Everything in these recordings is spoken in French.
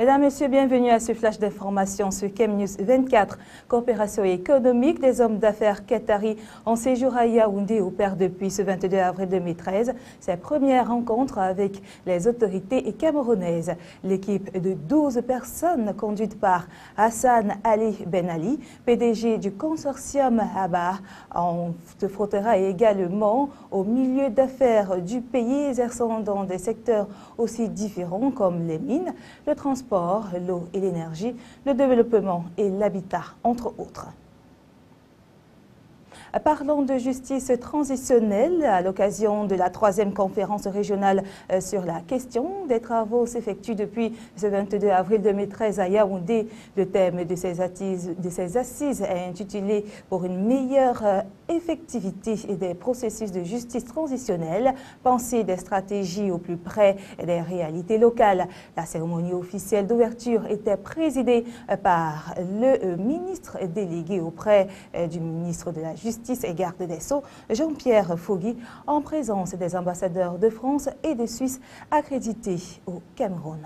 Mesdames, Messieurs, bienvenue à ce flash d'information sur Chemnews 24. Coopération économique des hommes d'affaires qataris en séjour à Yaoundé opère depuis ce 22 avril 2013 ses premières rencontres avec les autorités camerounaises. L'équipe de 12 personnes conduite par Hassan Ali Ben Ali, PDG du consortium ABA, se frottera également au milieu d'affaires du pays exerçant dans des secteurs aussi différents comme les mines, le transport, l'eau et l'énergie, le développement et l'habitat, entre autres. Parlons de justice transitionnelle. À l'occasion de la 3e conférence régionale sur la question, des travaux s'effectuent depuis ce 22 avril 2013 à Yaoundé. Le thème de ces assises est intitulé « Pour une meilleure effectivité des processus de justice transitionnelle, penser des stratégies au plus près des réalités locales ». La cérémonie officielle d'ouverture était présidée par le ministre délégué auprès du ministre de la Justice et garde des Sceaux, Jean-Pierre Fogui, en présence des ambassadeurs de France et de Suisse accrédités au Cameroun.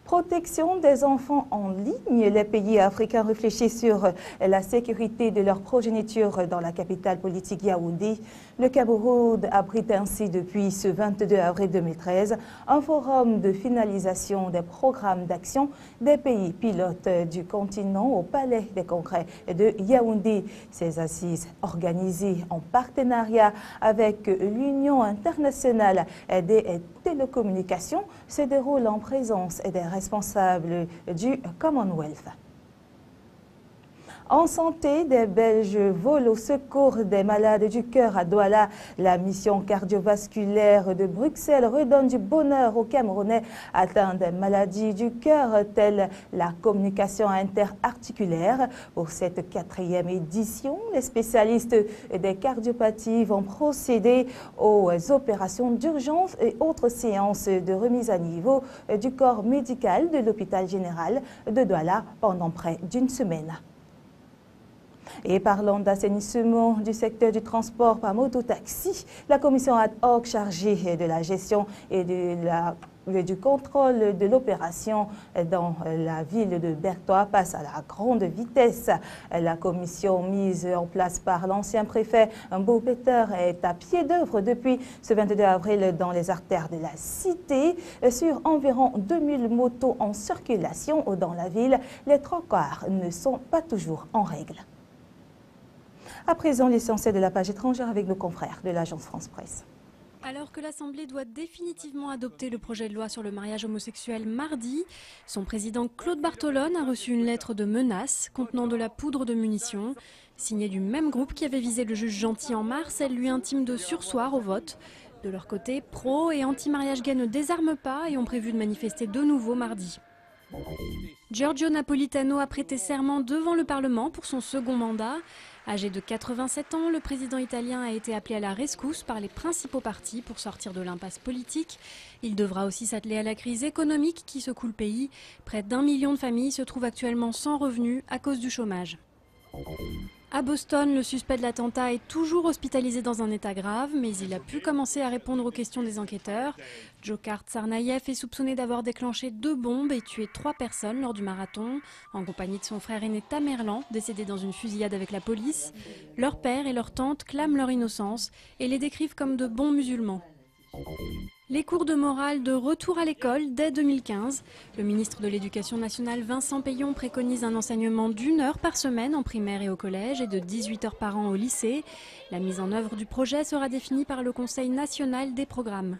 Protection des enfants en ligne. Les pays africains réfléchissent sur la sécurité de leur progéniture dans la capitale politique Yaoundé. Le Cameroun abrite ainsi depuis ce 22 avril 2013 un forum de finalisation des programmes d'action des pays pilotes du continent au Palais des Congrès de Yaoundé. Ces assises, organisées en partenariat avec l'Union internationale des télécommunications, se déroulent en présence des responsables du Commonwealth. En santé, des Belges volent au secours des malades du cœur à Douala. La mission cardiovasculaire de Bruxelles redonne du bonheur aux Camerounais atteints des maladies du cœur telles la communication interarticulaire. Pour cette 4e édition, les spécialistes des cardiopathies vont procéder aux opérations d'urgence et autres séances de remise à niveau du corps médical de l'hôpital général de Douala pendant près d'une semaine. Et parlons d'assainissement du secteur du transport par moto-taxi, la commission ad hoc chargée de la gestion et du contrôle de l'opération dans la ville de Bertois passe à la grande vitesse. La commission mise en place par l'ancien préfet Beau-Peter est à pied d'œuvre depuis ce 22 avril dans les artères de la cité. Sur environ 2000 motos en circulation dans la ville, les 3 quarts ne sont pas toujours en règle. À présent, l'essentiel de la page étrangère avec nos confrères de l'agence France Presse. Alors que l'Assemblée doit définitivement adopter le projet de loi sur le mariage homosexuel mardi, son président Claude Bartolone a reçu une lettre de menace contenant de la poudre de munitions. Signée du même groupe qui avait visé le juge Gentil en mars, elle lui intime de surseoir au vote. De leur côté, pro et anti-mariage gay ne désarment pas et ont prévu de manifester de nouveau mardi. Giorgio Napolitano a prêté serment devant le Parlement pour son second mandat. Âgé de 87 ans, le président italien a été appelé à la rescousse par les principaux partis pour sortir de l'impasse politique. Il devra aussi s'atteler à la crise économique qui secoue le pays. Près d'1 million de familles se trouvent actuellement sans revenus à cause du chômage. À Boston, le suspect de l'attentat est toujours hospitalisé dans un état grave, mais il a pu commencer à répondre aux questions des enquêteurs. Dzhokhar Tsarnaev est soupçonné d'avoir déclenché 2 bombes et tué 3 personnes lors du marathon, en compagnie de son frère aîné Tamerlan, décédé dans une fusillade avec la police. Leur père et leur tante clament leur innocence et les décrivent comme de bons musulmans. Les cours de morale de retour à l'école dès 2015. Le ministre de l'Éducation nationale Vincent Peillon préconise un enseignement d'1 heure par semaine en primaire et au collège et de 18 heures par an au lycée. La mise en œuvre du projet sera définie par le Conseil national des programmes.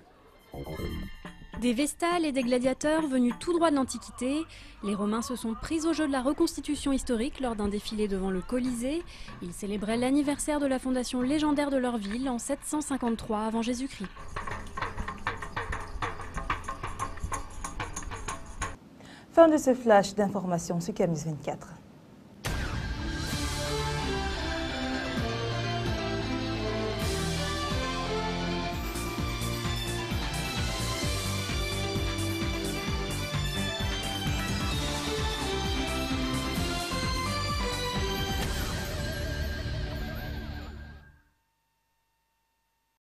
Des vestales et des gladiateurs venus tout droit de l'Antiquité, les Romains se sont pris au jeu de la reconstitution historique lors d'un défilé devant le Colisée. Ils célébraient l'anniversaire de la fondation légendaire de leur ville en 753 avant Jésus-Christ. Fin de ce flash d'informations sur Chemnews 24.